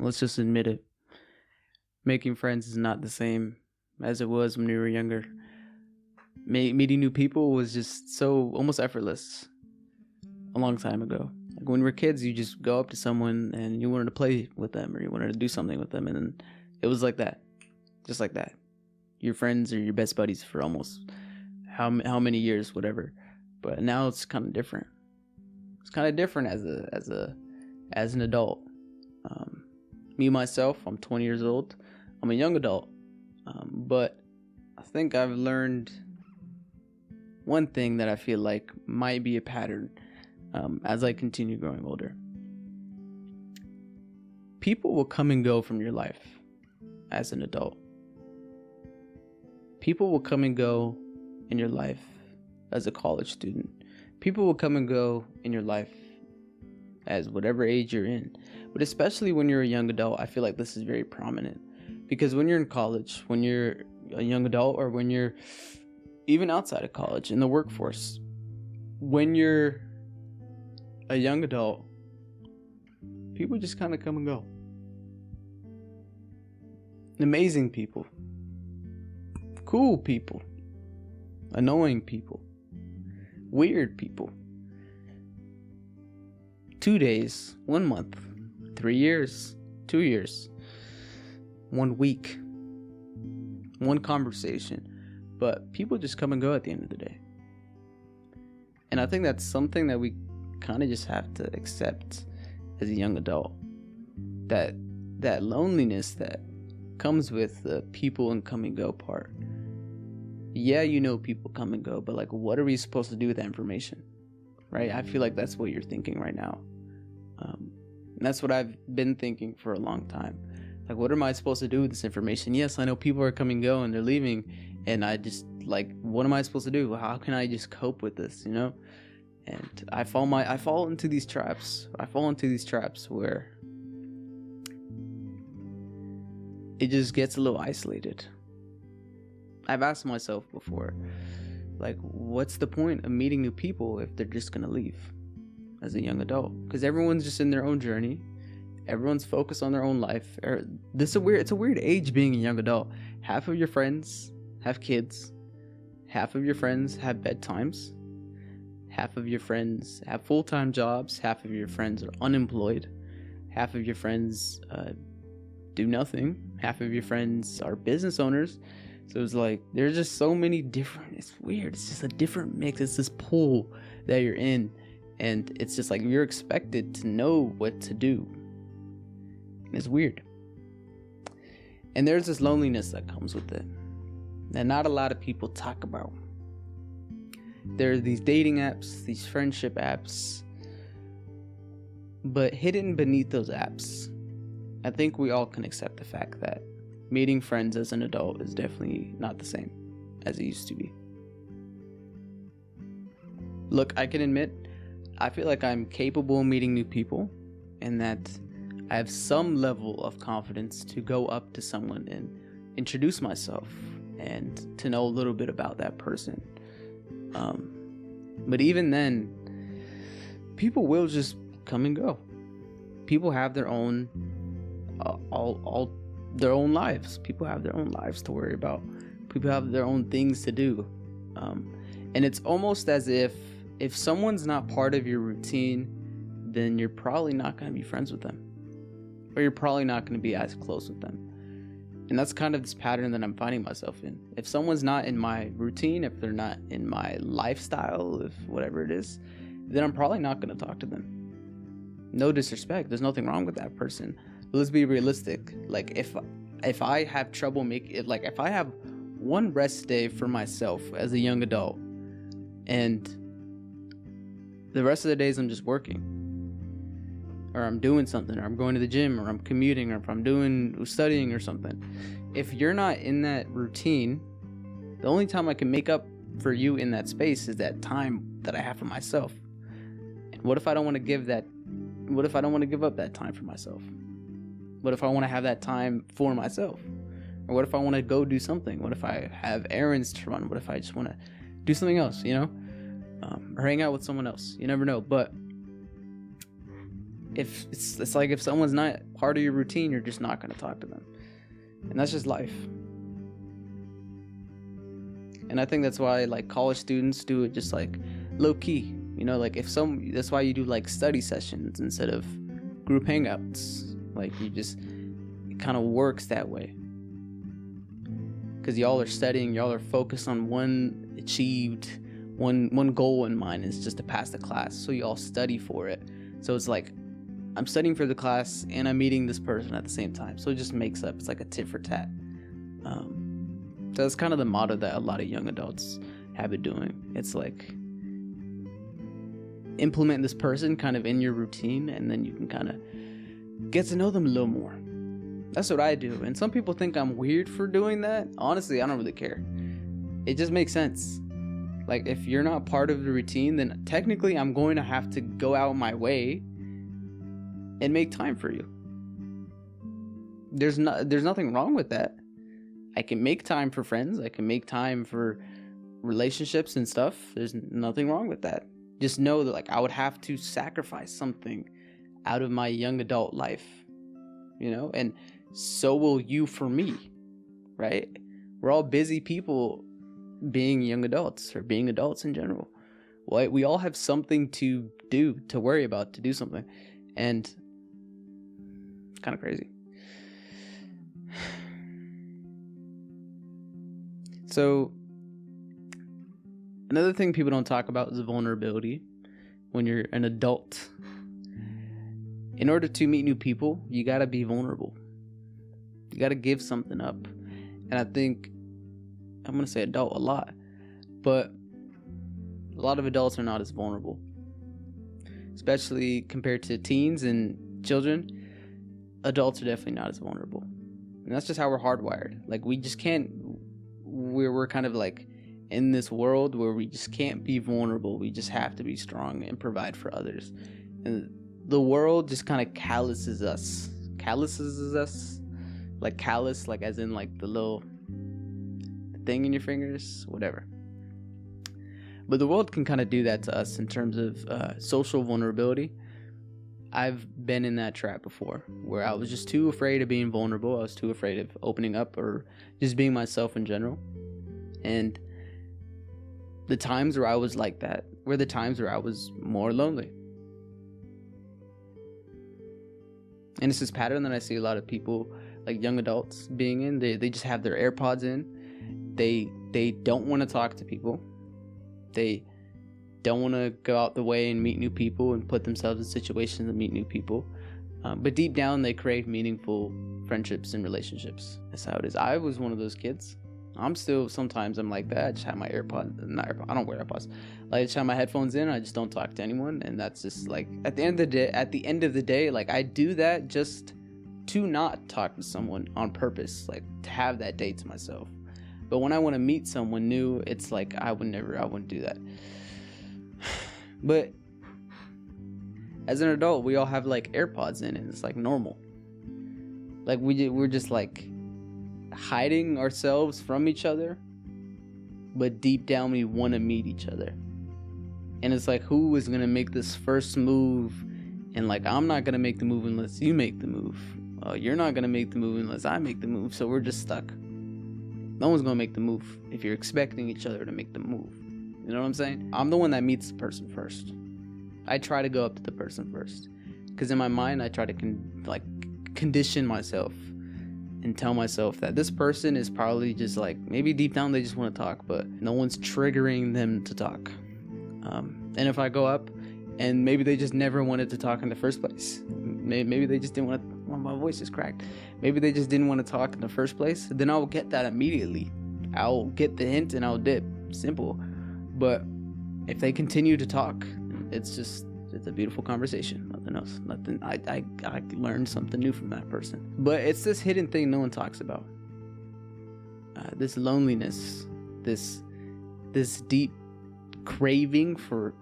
Let's just admit it. Making friends is not the same as it was when we were younger. Meeting new people was just so almost effortless a long time ago. Like when we were kids, you just go up to someone and you wanted to play with them or you wanted to do something with them, and then it was like that, just like that. Your friends or your best buddies for almost how many years, whatever. But now it's kind of different. It's kind of different as an adult. Me myself, I'm 20 years old. I'm a young adult, but I think I've learned one thing that I feel like might be a pattern as I continue growing older. People will come and go from your life as an adult. People will come and go in your life as a college student. People will come and go in your life as whatever age you're in. But especially when you're a young adult, I feel like this is very prominent. Because when you're in college, when you're a young adult, or when you're even outside of college in the workforce, when you're a young adult, people just kind of come and go. Amazing people, cool people, annoying people, weird people. 2 days, 1 month, 3 years, 2 years, 1 week, one conversation. But people just come and go at the end of the day. And I think that's something that we kind of just have to accept as a young adult. That loneliness that comes with the people and come and go part. Yeah, you know people come and go, but like, what are we supposed to do with that information? Right? I feel like that's what you're thinking right now. And that's what I've been thinking for a long time. Like, what am I supposed to do with this information? Yes, I know people are coming and go and they're leaving, and I just, like, what am I supposed to do? How can I just cope with this, you know? And I fall into these traps. I fall into these traps where it just gets a little isolated. I've asked myself before, like, what's the point of meeting new people if they're just gonna leave as a young adult? Because everyone's just in their own journey. Everyone's focused on their own life. It's a weird age being a young adult. Half of your friends have kids. Half of your friends have bedtimes. Half of your friends have full-time jobs. Half of your friends are unemployed. Half of your friends do nothing. Half of your friends are business owners. So it's like, there's just so many different, it's weird. It's just a different mix. It's this pool that you're in. And it's just like, you're expected to know what to do. It's weird. And there's this loneliness that comes with it that not a lot of people talk about. There are these dating apps, these friendship apps, but hidden beneath those apps, I think we all can accept the fact that meeting friends as an adult is definitely not the same as it used to be. Look, I can admit, I feel like I'm capable of meeting new people, and that I have some level of confidence to go up to someone and introduce myself and to know a little bit about that person. But even then, people will just come and go. People have their own, all their own lives. People have their own lives to worry about. People have their own things to do. And it's almost as if someone's not part of your routine, then you're probably not going to be friends with them. Or you're probably not going to be as close with them. And that's kind of this pattern that I'm finding myself in. If someone's not in my routine, if they're not in my lifestyle, if whatever it is, then I'm probably not going to talk to them. No disrespect. There's nothing wrong with that person. But let's be realistic. Like, if I have trouble if I have one rest day for myself as a young adult, and the rest of the days I'm just working, or I'm doing something, or I'm going to the gym, or I'm commuting, or if I'm studying or something. If you're not in that routine, the only time I can make up for you in that space is that time that I have for myself. And what if I don't want to give up that time for myself? What if I want to have that time for myself? Or what if I want to go do something? What if I have errands to run? What if I just want to do something else, or hang out with someone else? You never know. But if it's like if someone's not part of your routine, you're just not going to talk to them. And that's just life. And I think that's why like college students do it just like low key, you know, like that's why you do like study sessions instead of group hangouts. Like it kind of works that way. Because y'all are studying, y'all are focused on one goal in mind, is just to pass the class. So y'all study for it. So it's like, I'm studying for the class and I'm meeting this person at the same time. So it just makes up, it's like a tit for tat. So that's kind of the motto that a lot of young adults have been doing. It's like, implement this person kind of in your routine, and then you can kind of get to know them a little more. That's what I do. And some people think I'm weird for doing that. Honestly, I don't really care. It just makes sense. Like, if you're not part of the routine, then technically I'm going to have to go out my way and make time for you. There's nothing wrong with that. I can make time for friends. I can make time for relationships and stuff. There's nothing wrong with that. Just know that like I would have to sacrifice something out of my young adult life, you know, and so will you for me, right? We're all busy people being young adults or being adults in general. Well, we all have something to do, to worry about, to do something. And it's kind of crazy. So another thing people don't talk about is vulnerability when you're an adult. In order to meet new people, you got to be vulnerable. You got to give something up. And I think, I'm going to say adult a lot, but a lot of adults are not as vulnerable. Especially compared to teens and children, adults are definitely not as vulnerable. And that's just how we're hardwired. Like, we just can't, we're kind of like in this world where we just can't be vulnerable. We just have to be strong and provide for others. And the world just kind of calluses us. Like callus, like as in like the little thing in your fingers, whatever. But the world can kind of do that to us in terms of social vulnerability. I've been in that trap before where I was just too afraid of being vulnerable. I was too afraid of opening up or just being myself in general. And the times where I was like that were the times where I was more lonely. And it's this pattern that I see a lot of people, like young adults, being in. They just have their AirPods in. They don't want to talk to people. They don't want to go out the way and meet new people and put themselves in situations to meet new people. But deep down, they crave meaningful friendships and relationships. That's how it is. I was one of those kids. Sometimes I'm like that. I just have my AirPods. I don't wear AirPods. Like, I just have my headphones in. I just don't talk to anyone. And that's just like, at the end of the day, like, I do that just to not talk to someone on purpose, like to have that day to myself. But when I want to meet someone new, it's like, I wouldn't do that. But as an adult, we all have like AirPods in, and it's like normal. Like we're just like hiding ourselves from each other, but deep down we want to meet each other. And it's like, who is gonna make this first move? And like, I'm not gonna make the move unless you make the move. You're not gonna make the move unless I make the move. So we're just stuck. No one's gonna make the move if you're expecting each other to make the move. You know what I'm saying? I'm the one that meets the person first. I try to go up to the person first, because in my mind I try to condition myself and tell myself that this person is probably just like, maybe deep down they just want to talk, but no one's triggering them to talk. And if I go up and maybe they just never wanted to talk in the first place, maybe they just didn't want to, well, my voice is cracked, maybe they just didn't want to talk in the first place, then I'll get that immediately. I'll get the hint and I'll dip. Simple. But if they continue to talk, it's a beautiful conversation. Nothing else. I learned something new from that person. But it's this hidden thing no one talks about. This loneliness, this deep craving for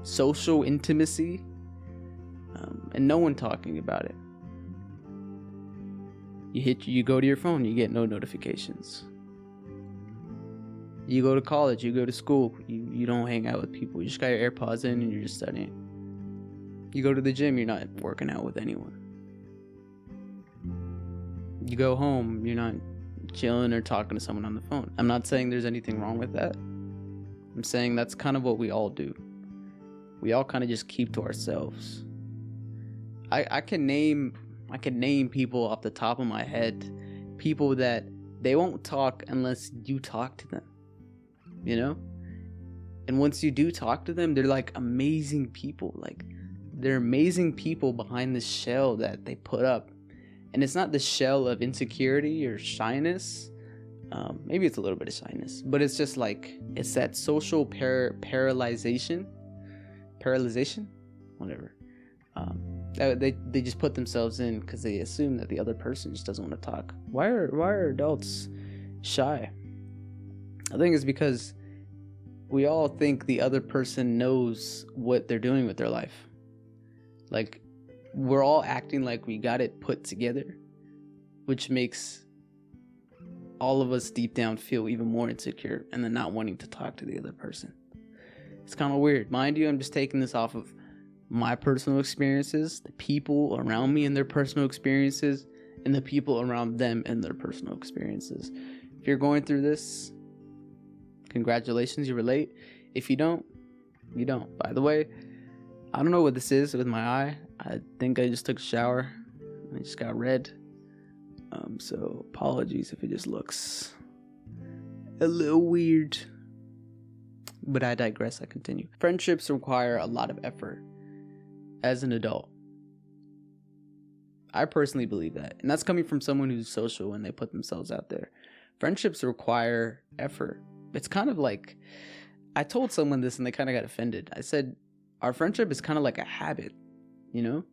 social intimacy, and no one talking about it. You go to your phone, you get no notifications. You go to college, you go to school, you don't hang out with people. You just got your AirPods in and you're just studying. You go to the gym, you're not working out with anyone. You go home, you're not chilling or talking to someone on the phone. I'm not saying there's anything wrong with that. I'm saying that's kind of what we all do. We all kind of just keep to ourselves. I can name people off the top of my head, people that they won't talk unless you talk to them, you know? And once you do talk to them, they're like amazing people. Like, they're amazing people behind this shell that they put up. And it's not the shell of insecurity or shyness. Maybe it's a little bit of shyness, but it's just like, it's that social paralyzation, whatever. They just put themselves in because they assume that the other person just doesn't want to talk. Why are adults shy? I think it's because we all think the other person knows what they're doing with their life. Like, we're all acting like we got it put together, which makes all of us deep down feel even more insecure and then not wanting to talk to the other person. It's kind of weird. Mind you, I'm just taking this off of my personal experiences, the people around me and their personal experiences, and the people around them and their personal experiences. If you're going through this, congratulations, you relate. If you don't, you don't. By the way, I don't know what this is with my eye. I think I just took a shower. I just got red. So apologies if it just looks a little weird. But I digress, I continue. Friendships require a lot of effort as an adult. I personally believe that. And that's coming from someone who's social and they put themselves out there. Friendships require effort. It's kind of like, I told someone this and they kind of got offended. I said, our friendship is kind of like a habit, you know?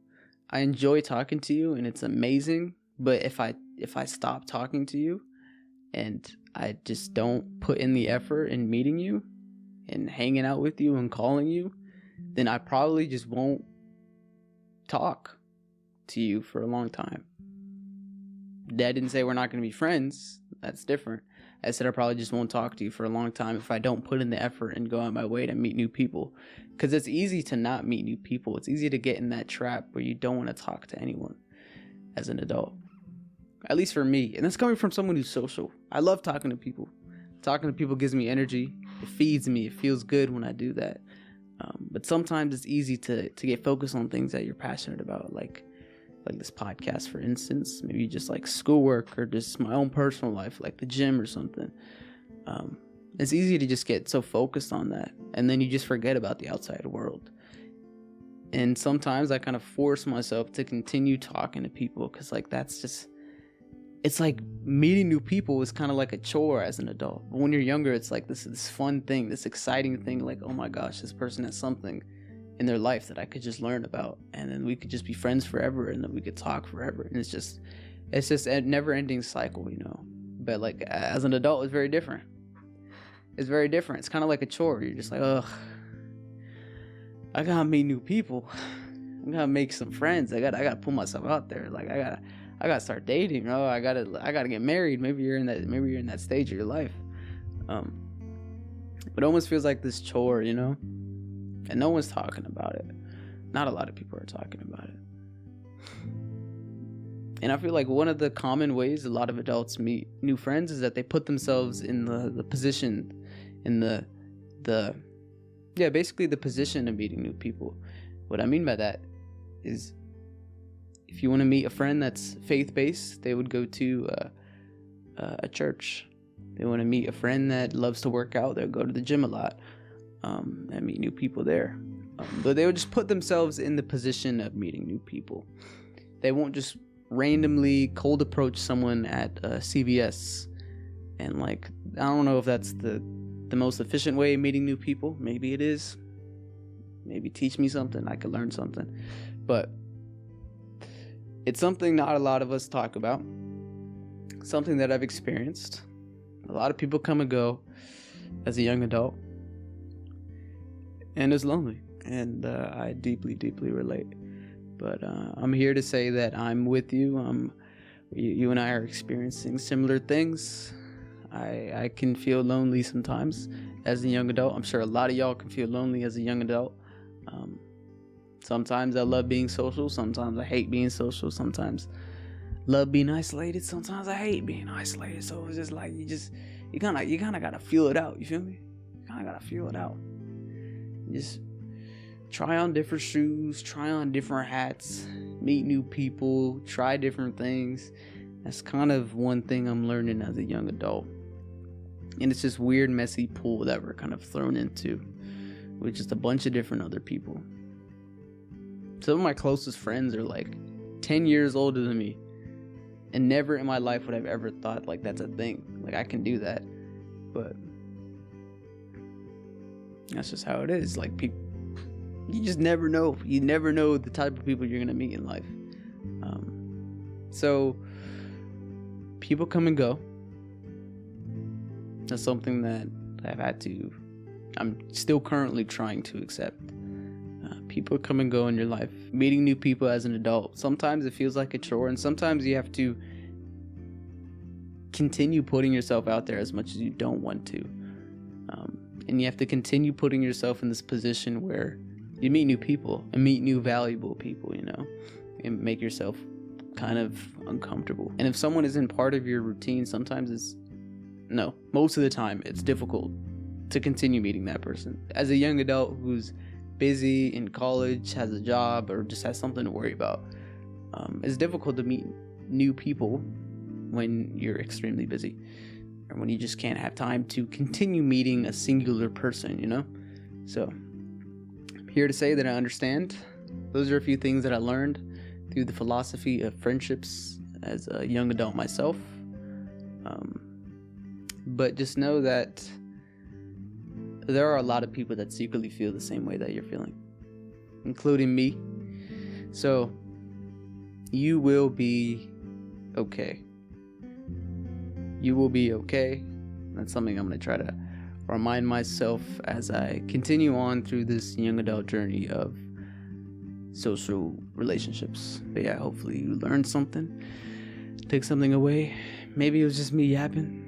I enjoy talking to you and it's amazing, but if I stop talking to you and I just don't put in the effort in meeting you and hanging out with you and calling you, then I probably just won't talk to you for a long time. That didn't say we're not going to be friends. That's different. I said I probably just won't talk to you for a long time if I don't put in the effort and go out my way to meet new people. Because it's easy to not meet new people. It's easy to get in that trap where you don't want to talk to anyone as an adult. At least for me. And that's coming from someone who's social. I love talking to people. Talking to people gives me energy. It feeds me. It feels good when I do that. But sometimes it's easy to get focused on things that you're passionate about, like this podcast, for instance. Maybe just like schoolwork or just my own personal life, like the gym or something. It's easy to just get so focused on that, and then you just forget about the outside world. And sometimes I kind of force myself to continue talking to people because, like, that's just, it's like meeting new people is kind of like a chore as an adult. But when you're younger, it's like this fun thing, this exciting thing, like, oh my gosh, this person has something in their life that I could just learn about, and then we could just be friends forever, and then we could talk forever. And it's just a never-ending cycle, you know. But like as an adult, it's very different. It's very different. It's kind of like a chore. You're just like, ugh, I gotta meet new people. I gotta make some friends. I gotta put myself out there. Like I gotta start dating. You know, I gotta get married. Maybe you're in that stage of your life. It almost feels like this chore, you know. And no one's talking about it. Not a lot of people are talking about it. And I feel like one of the common ways a lot of adults meet new friends is that they put themselves in the position, in basically the position of meeting new people. What I mean by that is, if you want to meet a friend that's faith-based, they would go to a church. They want to meet a friend that loves to work out, they'll go to the gym a lot. And meet new people there. But they would just put themselves in the position of meeting new people. They won't just randomly cold approach someone at CVS. And like, I don't know if that's the most efficient way of meeting new people. Maybe it is. Maybe teach me something. I could learn something. But it's something not a lot of us talk about. Something that I've experienced. A lot of people come and go as a young adult. And it's lonely, and I deeply, deeply relate. But I'm here to say that I'm with you. You and I are experiencing similar things. I can feel lonely sometimes as a young adult. I'm sure a lot of y'all can feel lonely as a young adult. Sometimes I love being social. Sometimes I hate being social. Sometimes love being isolated. Sometimes I hate being isolated. So it's just like you kind of gotta feel it out. You feel me? You kind of gotta feel it out. Just try on different shoes, try on different hats, meet new people, try different things. That's kind of one thing I'm learning as a young adult. And it's this weird, messy pool that we're kind of thrown into with just a bunch of different other people. Some of my closest friends are like 10 years older than me. And never in my life would I've ever thought like that's a thing. Like I can do that. But that's just how it is. Like people, you just never know. You never know the type of people you're going to meet in life. So people come and go. That's something that I'm still currently trying to accept. People come and go in your life. Meeting new people as an adult, sometimes it feels like a chore, and sometimes you have to continue putting yourself out there as much as you don't want to. And you have to continue putting yourself in this position where you meet new people and meet new valuable people, you know, and make yourself kind of uncomfortable. And if someone isn't part of your routine, most of the time it's difficult to continue meeting that person. As a young adult who's busy in college, has a job, or just has something to worry about, it's difficult to meet new people when you're extremely busy, or when you just can't have time to continue meeting a singular person, you know? So I'm here to say that I understand. Those are a few things that I learned through the philosophy of friendships as a young adult myself. But just know that there are a lot of people that secretly feel the same way that you're feeling, including me. So you will be okay. You will be okay. That's something I'm going to try to remind myself as I continue on through this young adult journey of social relationships. But yeah, hopefully you learned something, take something away. Maybe it was just me yapping.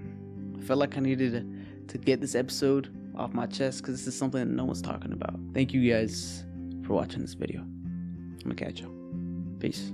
I felt like I needed to get this episode off my chest because this is something that no one's talking about. Thank you guys for watching this video. I'm gonna catch y'all. Peace.